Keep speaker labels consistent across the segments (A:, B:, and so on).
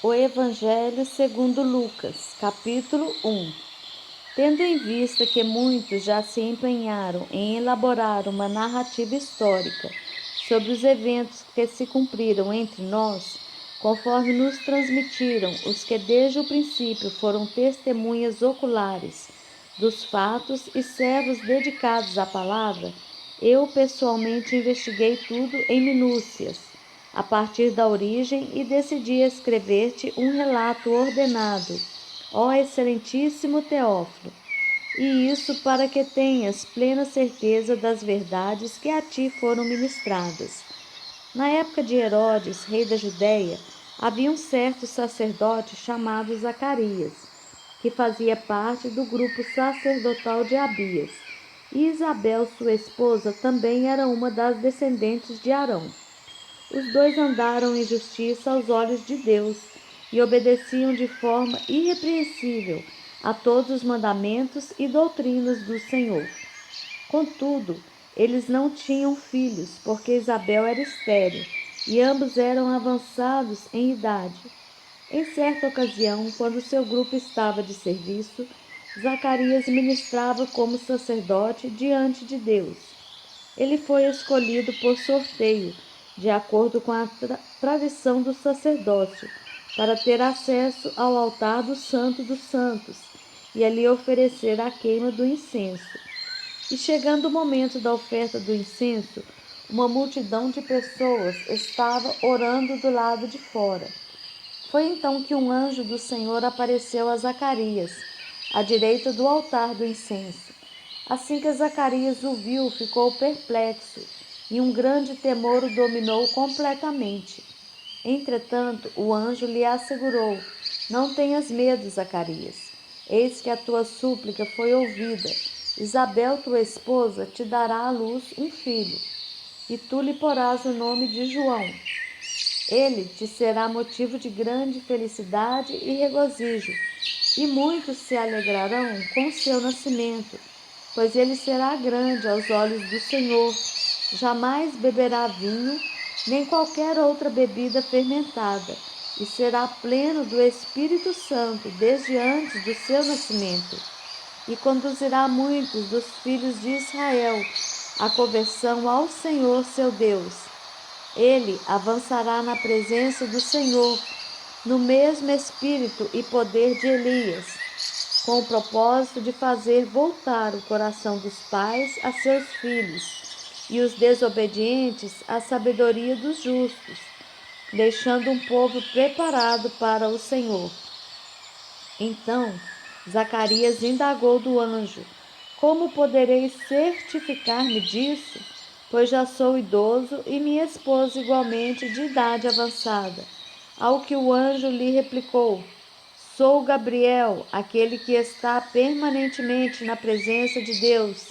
A: O Evangelho segundo Lucas, capítulo 1. Tendo em vista que muitos já se empenharam em elaborar uma narrativa histórica sobre os eventos que se cumpriram entre nós, conforme nos transmitiram os que desde o princípio foram testemunhas oculares dos fatos e servos dedicados à palavra, eu pessoalmente investiguei tudo em minúcias, a partir da origem, e decidi escrever-te um relato ordenado, ó excelentíssimo Teófilo, e isso para que tenhas plena certeza das verdades que a ti foram ministradas. Na época de Herodes, rei da Judéia, havia um certo sacerdote chamado Zacarias, que fazia parte do grupo sacerdotal de Abias, e Isabel, sua esposa, também era uma das descendentes de Arão. Os dois andaram em justiça aos olhos de Deus e obedeciam de forma irrepreensível a todos os mandamentos e doutrinas do Senhor. Contudo, eles não tinham filhos, porque Isabel era estéril e ambos eram avançados em idade. Em certa ocasião, quando seu grupo estava de serviço, Zacarias ministrava como sacerdote diante de Deus. Ele foi escolhido por sorteio, de acordo com a tradição do sacerdócio, para ter acesso ao altar do Santo dos Santos e ali oferecer a queima do incenso. E chegando o momento da oferta do incenso, uma multidão de pessoas estava orando do lado de fora. Foi então que um anjo do Senhor apareceu a Zacarias, à direita do altar do incenso. Assim que Zacarias o viu, ficou perplexo, e um grande temor o dominou completamente. Entretanto, o anjo lhe assegurou: Não tenhas medo, Zacarias. Eis que a tua súplica foi ouvida. Isabel, tua esposa, te dará à luz um filho, e tu lhe porás o nome de João. Ele te será motivo de grande felicidade e regozijo, e muitos se alegrarão com seu nascimento, pois ele será grande aos olhos do Senhor. Jamais beberá vinho, nem qualquer outra bebida fermentada, e será pleno do Espírito Santo desde antes do seu nascimento, e conduzirá muitos dos filhos de Israel à conversão ao Senhor seu Deus. Ele avançará na presença do Senhor, no mesmo espírito e poder de Elias, com o propósito de fazer voltar o coração dos pais a seus filhos e os desobedientes à sabedoria dos justos, deixando um povo preparado para o Senhor. Então Zacarias indagou do anjo: Como poderei certificar-me disso? Pois já sou idoso e minha esposa igualmente de idade avançada. Ao que o anjo lhe replicou: Sou Gabriel, aquele que está permanentemente na presença de Deus,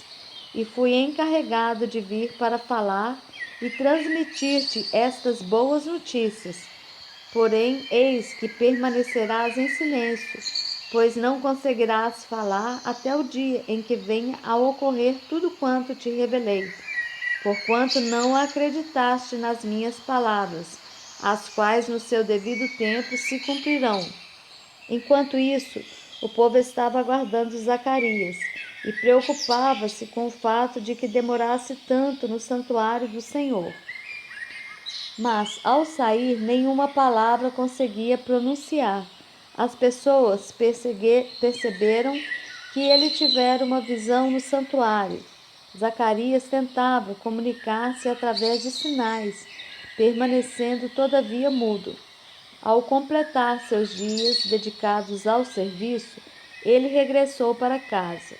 A: e fui encarregado de vir para falar e transmitir-te estas boas notícias. Porém, eis que permanecerás em silêncio, pois não conseguirás falar até o dia em que venha a ocorrer tudo quanto te revelei, porquanto não acreditaste nas minhas palavras, as quais no seu devido tempo se cumprirão. Enquanto isso, o povo estava aguardando Zacarias e preocupava-se com o fato de que demorasse tanto no santuário do Senhor. Mas, ao sair, nenhuma palavra conseguia pronunciar. As pessoas perceberam que ele tivera uma visão no santuário. Zacarias tentava comunicar-se através de sinais, permanecendo todavia mudo. Ao completar seus dias dedicados ao serviço, ele regressou para casa.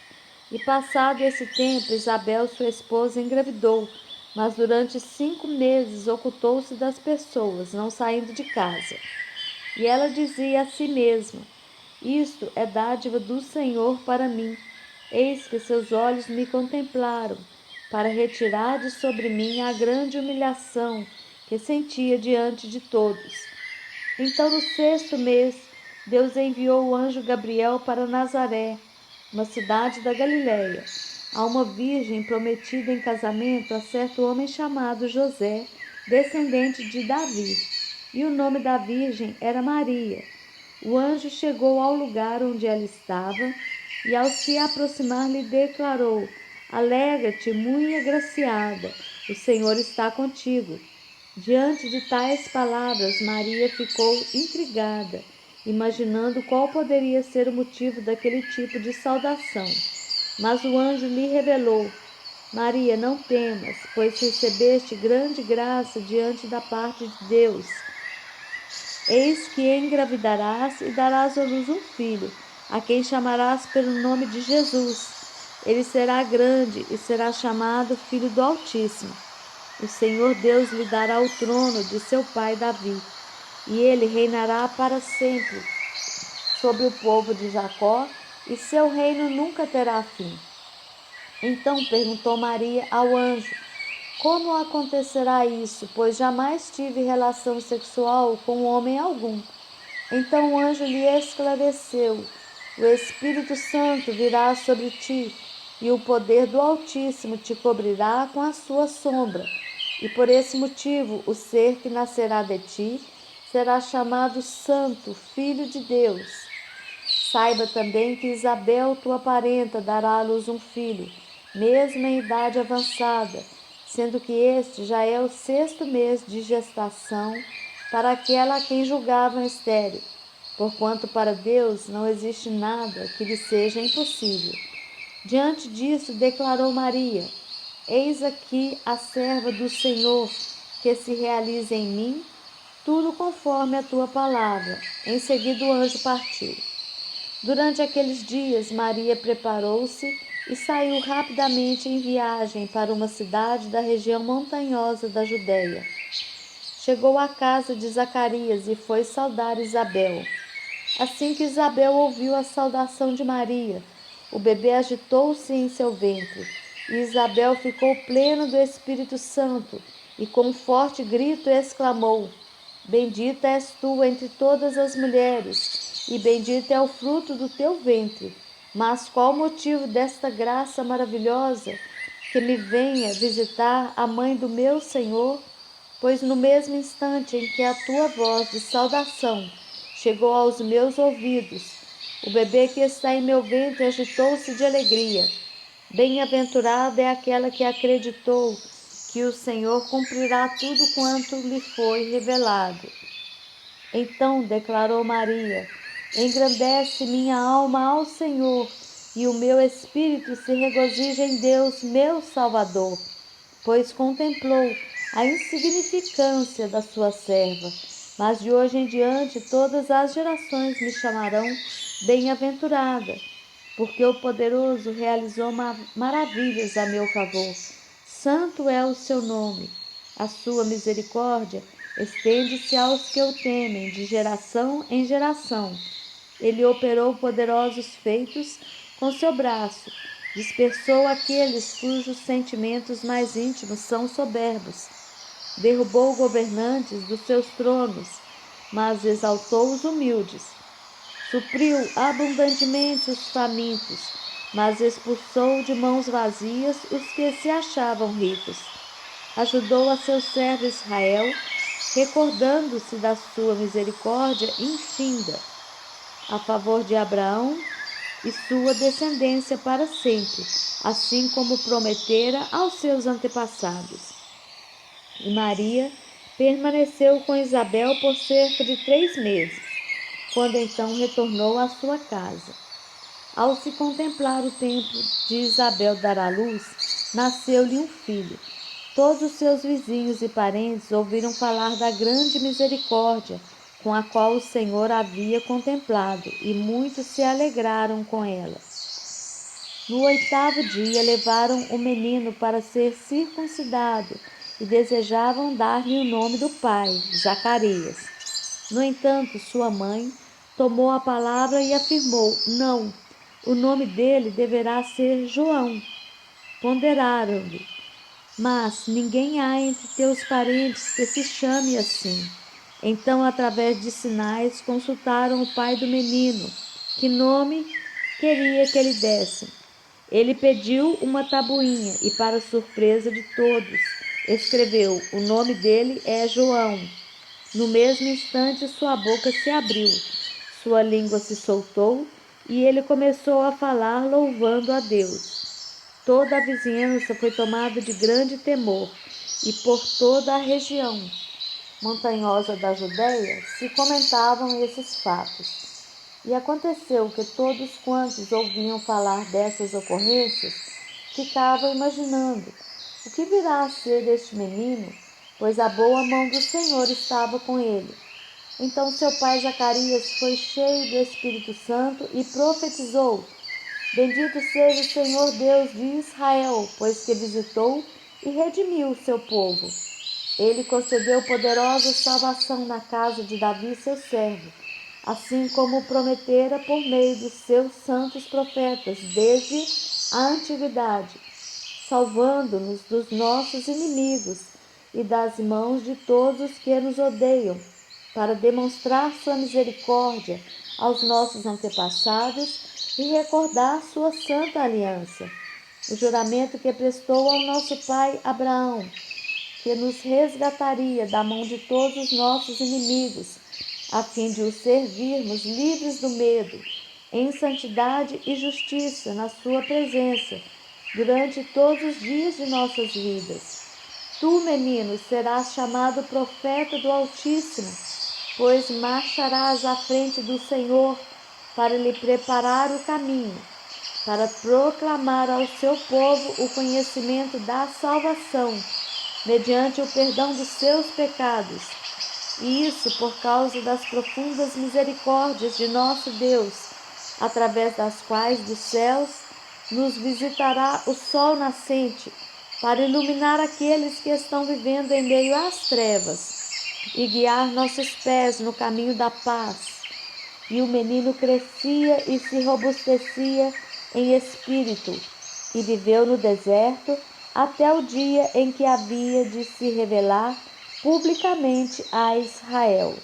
A: E passado esse tempo, Isabel, sua esposa, engravidou, mas durante 5 meses ocultou-se das pessoas, não saindo de casa. E ela dizia a si mesma: Isto é dádiva do Senhor para mim. Eis que seus olhos me contemplaram, para retirar de sobre mim a grande humilhação que sentia diante de todos. Então, no 6º mês, Deus enviou o anjo Gabriel para Nazaré, uma cidade da Galiléia, a uma virgem prometida em casamento a certo homem chamado José, descendente de Davi. e o nome da virgem era Maria. O anjo chegou ao lugar onde ela estava e, ao se aproximar, lhe declarou: Alegra-te, muito agraciada, o Senhor está contigo. Diante de tais palavras, Maria ficou intrigada, imaginando qual poderia ser o motivo daquele tipo de saudação. Mas o anjo lhe revelou: Maria, não temas, pois recebeste grande graça diante da parte de Deus. Eis que engravidarás e darás à luz um filho, a quem chamarás pelo nome de Jesus. Ele será grande e será chamado Filho do Altíssimo. O Senhor Deus lhe dará o trono de seu pai Davi, e ele reinará para sempre sobre o povo de Jacó, e seu reino nunca terá fim. Então perguntou Maria ao anjo: Como acontecerá isso, pois jamais tive relação sexual com homem algum? Então o anjo lhe esclareceu: O Espírito Santo virá sobre ti, e o poder do Altíssimo te cobrirá com a sua sombra. E por esse motivo, o ser que nascerá de ti será chamado Santo, Filho de Deus. Saiba também que Isabel, tua parenta, dará à luz um filho, mesmo em idade avançada, sendo que este já é o 6º mês de gestação para aquela a quem julgavam estéril, porquanto para Deus não existe nada que lhe seja impossível. Diante disso, declarou Maria: Eis aqui a serva do Senhor, que se realiza em mim tudo conforme a tua palavra. Em seguida o anjo partiu. Durante aqueles dias, Maria preparou-se e saiu rapidamente em viagem para uma cidade da região montanhosa da Judéia. Chegou à casa de Zacarias e foi saudar Isabel. Assim que Isabel ouviu a saudação de Maria, o bebê agitou-se em seu ventre, e Isabel ficou plena do Espírito Santo e com um forte grito exclamou: Bendita és tu entre todas as mulheres, e bendito é o fruto do teu ventre. Mas qual o motivo desta graça maravilhosa que me venha visitar a mãe do meu Senhor? Pois no mesmo instante em que a tua voz de saudação chegou aos meus ouvidos, o bebê que está em meu ventre agitou-se de alegria. Bem-aventurada é aquela que acreditou que o Senhor cumprirá tudo quanto lhe foi revelado. Então declarou Maria: Engrandece minha alma ao Senhor, e o meu espírito se regozija em Deus, meu Salvador, pois contemplou a insignificância da sua serva. Mas de hoje em diante todas as gerações me chamarão bem-aventurada, porque o Poderoso realizou maravilhas a meu favor. Santo é o seu nome. A sua misericórdia estende-se aos que o temem, de geração em geração. Ele operou poderosos feitos com seu braço, dispersou aqueles cujos sentimentos mais íntimos são soberbos, derrubou governantes dos seus tronos, mas exaltou os humildes, supriu abundantemente os famintos, mas expulsou de mãos vazias os que se achavam ricos. Ajudou a seu servo Israel, recordando-se da sua misericórdia infinda, a favor de Abraão e sua descendência para sempre, assim como prometera aos seus antepassados. E Maria permaneceu com Isabel por cerca de 3 meses, quando então retornou à sua casa. Ao se contemplar o tempo de Isabel dar à luz, nasceu-lhe um filho. Todos os seus vizinhos e parentes ouviram falar da grande misericórdia com a qual o Senhor havia contemplado, e muitos se alegraram com ela. No 8º dia levaram o menino para ser circuncidado e desejavam dar-lhe o nome do pai, Zacarias. No entanto, sua mãe tomou a palavra e afirmou: Não, o nome dele deverá ser João. Ponderaram-lhe: Mas ninguém há entre teus parentes que se chame assim. Então, através de sinais, consultaram o pai do menino, que nome queria que lhe dessem. Ele pediu uma tabuinha e, para surpresa de todos, escreveu: O nome dele é João. No mesmo instante, sua boca se abriu, sua língua se soltou e ele começou a falar louvando a Deus. Toda a vizinhança foi tomada de grande temor e por toda a região montanhosa da Judéia se comentavam esses fatos. E aconteceu que todos quantos ouviam falar dessas ocorrências ficavam imaginando o que virá a ser deste menino, pois a boa mão do Senhor estava com ele. Então seu pai Zacarias foi cheio do Espírito Santo e profetizou: Bendito seja o Senhor Deus de Israel, pois que visitou e redimiu o seu povo. Ele concedeu poderosa salvação na casa de Davi, seu servo, assim como prometera por meio dos seus santos profetas desde a antiguidade, salvando-nos dos nossos inimigos e das mãos de todos que nos odeiam, para demonstrar sua misericórdia aos nossos antepassados e recordar sua santa aliança, o juramento que prestou ao nosso pai Abraão, que nos resgataria da mão de todos os nossos inimigos, a fim de os servirmos livres do medo, em santidade e justiça na sua presença, durante todos os dias de nossas vidas. Tu, menino, serás chamado profeta do Altíssimo, pois marcharás à frente do Senhor para lhe preparar o caminho, para proclamar ao seu povo o conhecimento da salvação, mediante o perdão dos seus pecados, e isso por causa das profundas misericórdias de nosso Deus, através das quais dos céus nos visitará o sol nascente, para iluminar aqueles que estão vivendo em meio às trevas e guiar nossos pés no caminho da paz. E o menino crescia e se robustecia em espírito, e viveu no deserto até o dia em que havia de se revelar publicamente a Israel.